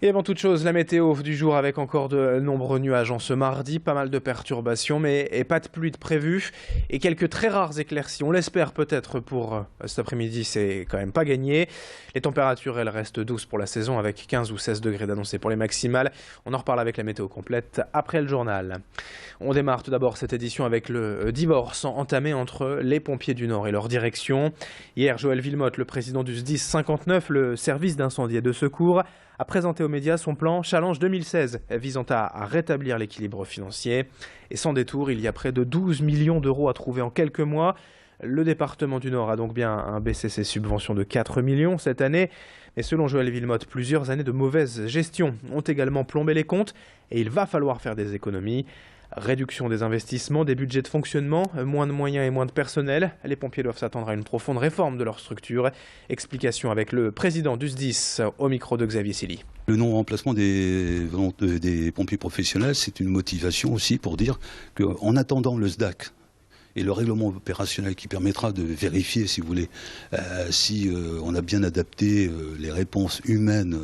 Et avant toute chose, la météo du jour avec encore de nombreux nuages en ce mardi, pas mal de perturbations mais pas de pluie de prévu et quelques très rares éclaircies. On l'espère peut-être pour cet après-midi, c'est quand même pas gagné. Les températures, elles restent douces pour la saison avec 15 ou 16 degrés d'annoncés pour les maximales. On en reparle avec la météo complète après le journal. On démarre tout d'abord cette édition avec le divorce entamé entre les pompiers du Nord et leur direction. Hier, Joël Villemotte, le président du SDIS 59, le service d'incendie et de secours, a présenté aux médias son plan Challenge 2016 visant à rétablir l'équilibre financier. Et sans détour, il y a près de 12 millions d'euros à trouver en quelques mois. Le département du Nord a donc bien baissé ses subventions de 4 millions cette année. Mais selon Joël Villemotte, plusieurs années de mauvaise gestion ont également plombé les comptes et il va falloir faire des économies. Réduction des investissements, des budgets de fonctionnement, moins de moyens et moins de personnel. Les pompiers doivent s'attendre à une profonde réforme de leur structure. Explication avec le président du SDIS au micro de Xavier Silly. Le non-remplacement des pompiers professionnels, c'est une motivation aussi pour dire qu'en attendant le SDAC et le règlement opérationnel qui permettra de vérifier, si vous voulez, si on a bien adapté les réponses humaines,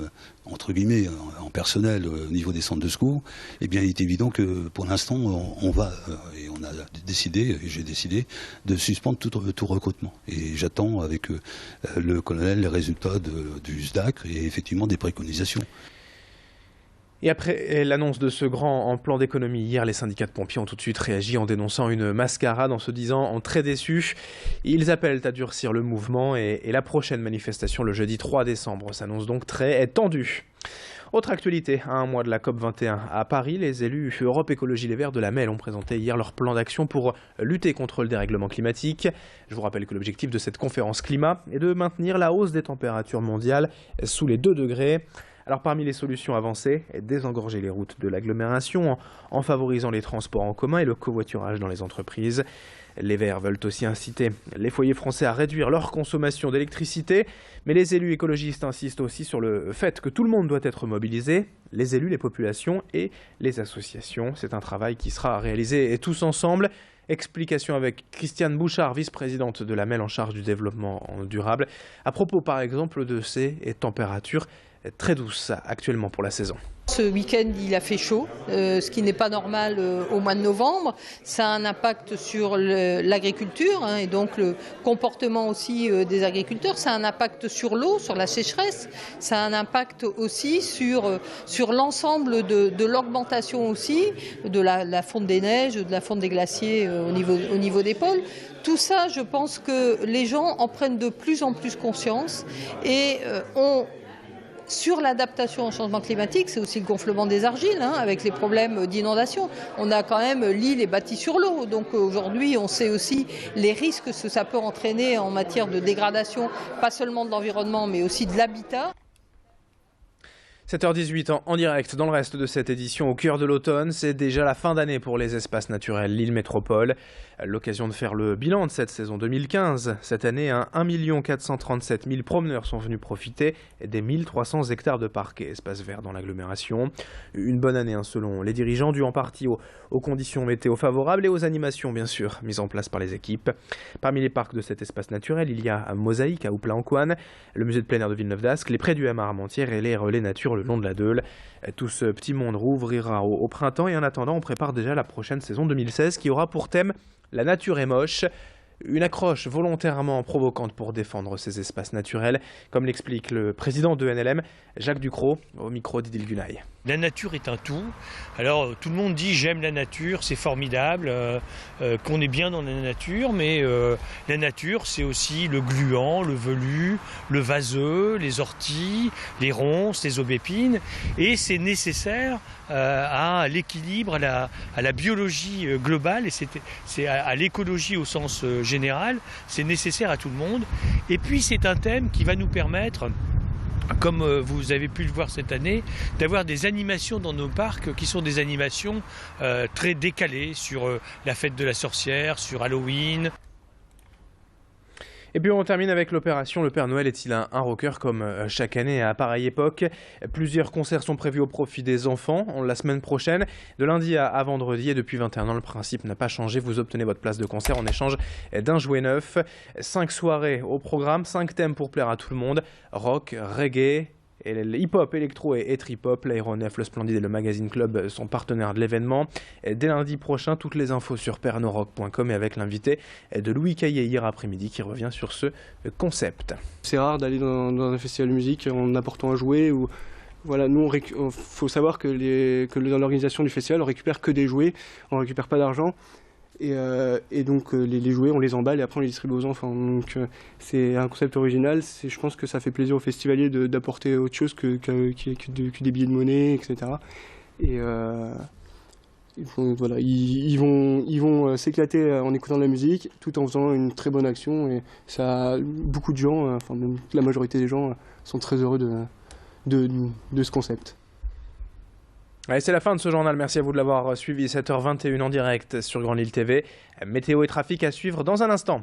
entre guillemets, en personnel au niveau des centres de secours, eh bien, il est évident que pour l'instant, on va, et on a décidé, et j'ai décidé, de suspendre tout recrutement. Et j'attends avec le colonel les résultats du SDAC et effectivement des préconisations. Et après l'annonce de ce grand plan d'économie hier, les syndicats de pompiers ont tout de suite réagi en dénonçant une mascarade, en se disant très déçus. Ils appellent à durcir le mouvement et la prochaine manifestation le jeudi 3 décembre s'annonce donc très tendue. Autre actualité, à un mois de la COP21 à Paris, les élus Europe Écologie Les Verts de la MEL ont présenté hier leur plan d'action pour lutter contre le dérèglement climatique. Je vous rappelle que l'objectif de cette conférence climat est de maintenir la hausse des températures mondiales sous les 2 degrés. Alors parmi les solutions avancées, désengorger les routes de l'agglomération en favorisant les transports en commun et le covoiturage dans les entreprises. Les Verts veulent aussi inciter les foyers français à réduire leur consommation d'électricité, mais les élus écologistes insistent aussi sur le fait que tout le monde doit être mobilisé, les élus, les populations et les associations. C'est un travail qui sera réalisé tous ensemble. Explication avec Christiane Bouchard, vice-présidente de la MEL en charge du développement durable, à propos par exemple de ces températures très douces actuellement pour la saison. Ce week-end, il a fait chaud, ce qui n'est pas normal au mois de novembre. Ça a un impact sur l'agriculture et donc le comportement aussi des agriculteurs. Ça a un impact sur l'eau, sur la sécheresse. Ça a un impact aussi sur l'ensemble de l'augmentation aussi de la fonte des neiges, de la fonte des glaciers au niveau des pôles. Tout ça, je pense que les gens en prennent de plus en plus conscience et sur l'adaptation au changement climatique, c'est aussi le gonflement des argiles, avec les problèmes d'inondation. On a quand même l'île est bâtie sur l'eau, donc aujourd'hui on sait aussi les risques que ça peut entraîner en matière de dégradation, pas seulement de l'environnement mais aussi de l'habitat. 7h18 en direct dans le reste de cette édition au cœur de l'automne. C'est déjà la fin d'année pour les espaces naturels Lille Métropole. L'occasion de faire le bilan de cette saison 2015. Cette année, 1 437 000 promeneurs sont venus profiter des 1300 hectares de parcs et espaces verts dans l'agglomération. Une bonne année selon les dirigeants, due en partie aux conditions météo favorables et aux animations bien sûr mises en place par les équipes. Parmi les parcs de cet espace naturel, il y a Mosaïque à Houpla-en-Couanne, le musée de plein air de Villeneuve-d'Ascq, les prés du Ham à Armentières et les relais nature le long de la Deule. Tout ce petit monde rouvrira au printemps et en attendant, on prépare déjà la prochaine saison 2016 qui aura pour thème « La nature est moche ». Une accroche volontairement provocante pour défendre ces espaces naturels, comme l'explique le président de NLM, Jacques Ducrot, au micro d'Idil Gunaï. La nature est un tout. Alors tout le monde dit j'aime la nature, c'est formidable, qu'on est bien dans la nature, mais la nature c'est aussi le gluant, le velu, le vaseux, les orties, les ronces, les aubépines, et c'est nécessaire à l'équilibre, à la biologie globale, et c'est à l'écologie au sens général, c'est nécessaire à tout le monde. Et puis c'est un thème qui va nous permettre, comme vous avez pu le voir cette année, d'avoir des animations dans nos parcs qui sont des animations très décalées sur la fête de la sorcière, sur Halloween. Et puis on termine avec l'opération Le Père Noël est-il un rocker comme chaque année à pareille époque. Plusieurs concerts sont prévus au profit des enfants la semaine prochaine, de lundi à vendredi, et depuis 21 ans le principe n'a pas changé. Vous obtenez votre place de concert en échange d'un jouet neuf. 5 soirées au programme, 5 thèmes pour plaire à tout le monde: rock, reggae, Et le hip-hop, électro et trip-hop, l'Aéronef, le Splendide et le Magazine Club sont partenaires de l'événement. Dès lundi prochain, toutes les infos sur pernorock.com et avec l'invité de Louis Caillé hier après-midi qui revient sur ce concept. C'est rare d'aller dans un festival de musique en apportant un jouet ou... Voilà, nous, faut savoir que dans l'organisation du festival, on récupère que des jouets, on récupère pas d'argent. Et donc les jouets, on les emballe et après on les distribue aux enfants. Donc c'est un concept original. Je pense que ça fait plaisir aux festivaliers d'apporter autre chose que des billets de monnaie, etc. Et voilà, ils vont s'éclater en écoutant de la musique tout en faisant une très bonne action. Et ça, beaucoup de gens, enfin même la majorité des gens, sont très heureux de ce concept. Allez, c'est la fin de ce journal. Merci à vous de l'avoir suivi. 7h21 en direct sur Grande Île TV. Météo et trafic à suivre dans un instant.